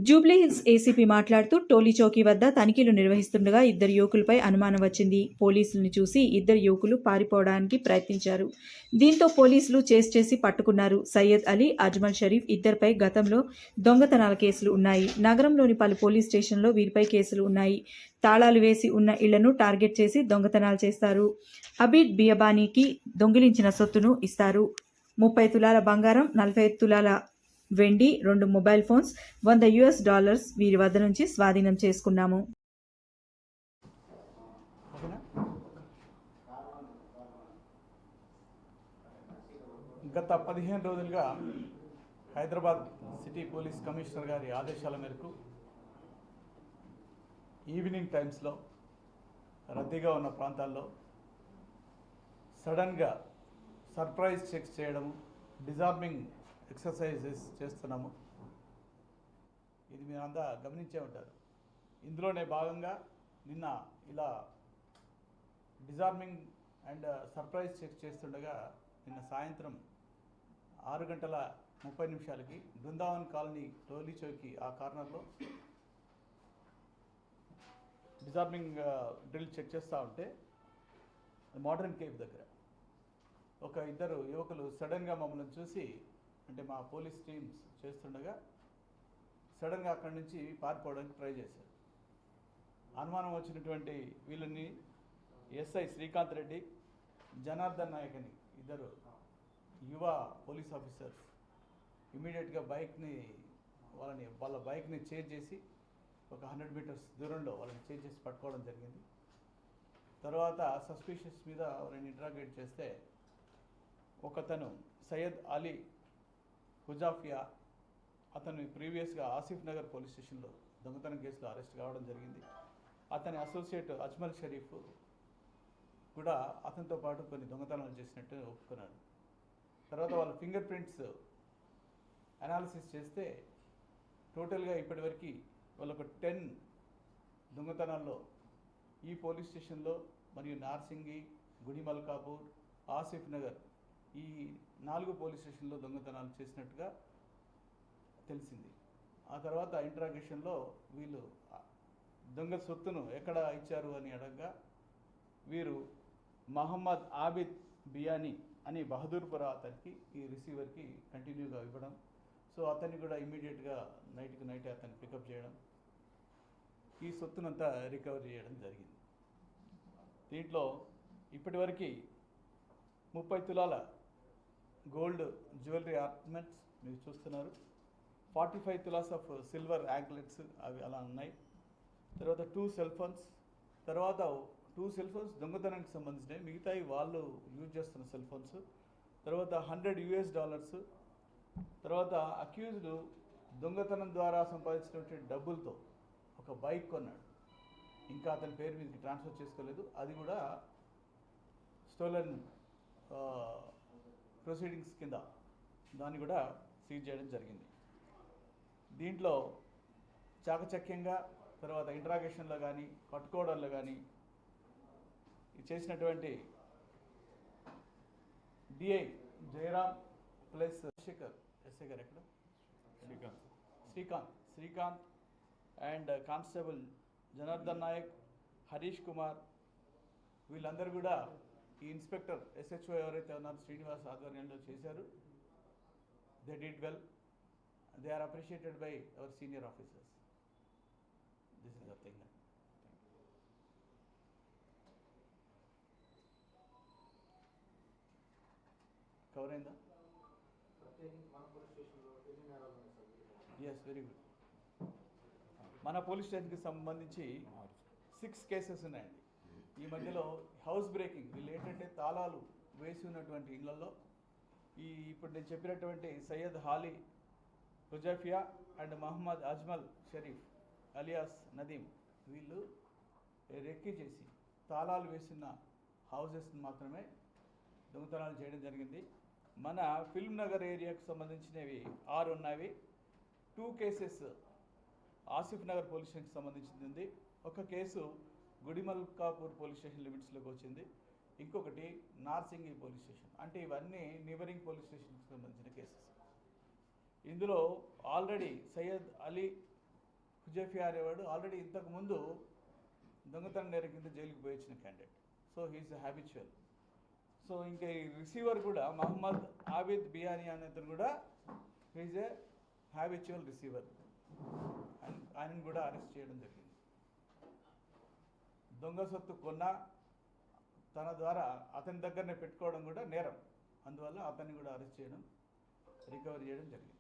Jubilee Hills ACP మాట్లాడుతూ టోలీ చౌకీ వద్ద తనిఖీలు నిర్వహిస్తుండగా ఇద్దరు యువకులపై అనుమానం వచ్చింది. పోలీసులను చూసి ఇద్దరు యువకులు పారిపోవడానికి ప్రయత్నించారు. దీంతో పోలీసులు చేసి పట్టుకున్నారు. సయ్యద్ అలీ, అజ్మల్ షరీఫ్ ఇద్దరిపై గతంలో దొంగతనాల కేసులు ఉన్నాయి. నగరంలోని పలు పోలీస్ స్టేషన్లో వీరిపై కేసులు ఉన్నాయి. తాళాలు వేసి ఉన్న ఇళ్లను టార్గెట్ చేసి దొంగతనాలు చేస్తారు. అబీద్ బియబానీకి దొంగిలించిన సొత్తును ఇస్తారు. 30 తులాల బంగారం, 45 తులాల వెండి, 2 మొబైల్ ఫోన్స్, $100 వీరి వద్ద నుంచి స్వాధీనం చేసుకున్నాము. గత 15 రోజులుగా హైదరాబాద్ సిటీ పోలీస్ కమిషనర్ గారి ఆదేశాల మేరకు ఈవినింగ్ టైమ్స్లో రద్దీగా ఉన్న ప్రాంతాల్లో సడన్గా సర్ప్రైజ్ చెక్స్ చేయడము, డిజార్మింగ్ ఎక్సర్సైజెస్ చేస్తున్నాము. ఇది మీరంతా గమనించే ఉంటారు. ఇందులోనే భాగంగా నిన్న ఇలా డిజార్మింగ్ అండ్ సర్ప్రైజ్ చెక్ చేస్తుండగా నిన్న సాయంత్రం 6:30 బృందావన్ కాలనీ టోలీ చౌకీ ఆ కార్నర్లో డిజార్మింగ్ డ్రిల్ చెక్ చేస్తూ ఉంటే మోడర్న్ కేఫ్ దగ్గర ఒక ఇద్దరు యువకులు సడన్గా మమ్మల్ని చూసి, అంటే మా పోలీస్ టీమ్స్ చేస్తుండగా సడన్గా అక్కడి నుంచి పారిపోవడానికి ట్రై చేశారు. అనుమానం వచ్చినటువంటి వీళ్ళని ఎస్ఐ శ్రీకాంత్ రెడ్డి, జనార్దన్ నాయక్ అని ఇద్దరు యువ పోలీస్ ఆఫీసర్స్ ఇమీడియట్గా వాళ్ళ బైక్ని చేజ్ చేసి ఒక 100 మీటర్స్ దూరంలో వాళ్ళని చేజ్ చేసి పట్టుకోవడం జరిగింది. తర్వాత సస్పిషియస్ మీద వాళ్ళని ఇంటరాగేట్ చేస్తే ఒకతను సయ్యద్ అలీ హుజాఫియా, అతను ప్రీవియస్గా ఆసిఫ్ నగర్ పోలీస్ స్టేషన్లో దొంగతనం కేసులో అరెస్ట్ కావడం జరిగింది. అతని అసోసియేట్ అజ్మల్ షరీఫ్ కూడా అతనితో పాటు కొన్ని దొంగతనాలు చేసినట్టు ఒప్పుకున్నాడు. తర్వాత వాళ్ళ ఫింగర్ ప్రింట్స్ అనాలిసిస్ చేస్తే టోటల్గా ఇప్పటివరకు వాళ్ళొక 10 దొంగతనాల్లో ఈ పోలీస్ స్టేషన్లో మరియు నార్సింగి, గుడిమల్కాపూర్, ఆసిఫ్ నగర్ ఈ 4 పోలీస్ స్టేషన్లో దొంగతనాలు చేసినట్టుగా తెలిసింది. ఆ తర్వాత ఇంట్రాగేషన్లో వీళ్ళు దొంగ సొత్తును ఎక్కడ ఇచ్చారు అని అడగగా వీరు మహమ్మద్ ఆబిద్ బియానీ అని బహదూర్పుర అతనికి ఈ రిసీవర్కి కంటిన్యూగా ఇవ్వడం. సో అతన్ని కూడా ఇమీడియట్గా నైట్ అతన్ని పికప్ చేయడం, ఈ సొత్తునంతా రికవరీ చేయడం జరిగింది. దీంట్లో ఇప్పటివరకు 30 తులాల గోల్డ్ జ్యువెలరీ ఆర్నమెంట్స్ మీరు చూస్తున్నారు. 45 తులాస్ ఆఫ్ సిల్వర్ యాంక్లెట్స్ అవి అలా ఉన్నాయి. తర్వాత 2 సెల్ ఫోన్స్, తర్వాత 2 సెల్ ఫోన్స్ దొంగతనానికి సంబంధించినవి, మిగతాయి వాళ్ళు యూజ్ చేస్తున్న సెల్ ఫోన్స్. తర్వాత $100, తర్వాత అక్యూజ్డ్ దొంగతనం ద్వారా సంపాదించినటువంటి డబ్బులతో ఒక బైక్ కొన్నాడు. ఇంకా అతని పేరు మీదకి ట్రాన్స్ఫర్ చేసుకోలేదు. అది కూడా స్టోలన్ ప్రొసీడింగ్స్ కింద దాన్ని కూడా సీజ్ చేయడం జరిగింది. దీంట్లో చాకచక్యంగా తర్వాత ఇంట్రాగేషన్లో కానీ పట్టుకోవడంలో కానీ చేసినటువంటి DI Jayaram plus Shekhar, SI గారు ఎక్కడ, శ్రీకాంత్ అండ్ కానిస్టేబుల్ జనార్దన్ నాయక్, హరీష్ కుమార్, వీళ్ళందరూ కూడా ఈ ఇన్స్పెక్టర్ ఎస్హెచ్ఓ ఎవరైతే ఉన్నారో శ్రీనివాస్ ఆధ్వర్యంలో చేశారు. They did well. They are appreciated by our senior officers. This is the thing. Cover అయిందా? Yes, very good. మన పోలీస్ స్టేషన్కి సంబంధించి 6 కేసెస్ ఉన్నాయండి. ఈ మధ్యలో హౌస్ బ్రేకింగ్, వీళ్ళు ఏంటంటే తాళాలు వేసి ఉన్నటువంటి ఇళ్లలో ఇప్పుడు నేను చెప్పినటువంటి సయ్యద్ హాలీ హుజాఫియా అండ్ మహమ్మద్ అజ్మల్ షరీఫ్ అలియాస్ నదీం వీళ్ళు రెక్కి చేసి తాళాలు వేసిన హౌసెస్ని మాత్రమే దొంగతనాలు చేయడం జరిగింది. మన ఫిల్మ్ నగర్ ఏరియాకు సంబంధించినవి 6 ఉన్నవి. 2 కేసెస్ ఆసిఫ్ నగర్ పోలీస్ స్టేషన్కి సంబంధించింది ఉంది. ఒక కేసు గుడిమల్కాపూర్ పోలీస్ స్టేషన్ లిమిట్స్లోకి వచ్చింది. ఇంకొకటి నార్సింగి పోలీస్ స్టేషన్. అంటే ఇవన్నీ నివరింగ్ పోలీస్ స్టేషన్కి సంబంధించిన కేసెస్. ఇందులో ఆల్రెడీ సయ్యద్ అలీ హుజైఫియా అనేవాడు ఆల్రెడీ ఇంతకుముందు దొంగతనం నేరం కింద జైలుకి పోయి వచ్చిన candidate. So he's habitual. So ఇంకా ఈ రిసీవర్ కూడా మహమ్మద్ ఆబిద్ బియానీ అనే అతను కూడా హీఈస్ ఏ హ్యాబిచువల్ రిసీవర్. ఆయనను కూడా అరెస్ట్ చేయడం జరిగింది. దొంగ సొత్తు కొన్నా తన ద్వారా అతని దగ్గరనే పెట్టుకోవడం కూడా నేరం. అందువల్ల అతన్ని కూడా అరెస్ట్ చేయడం, రికవరీ చేయడం జరిగింది.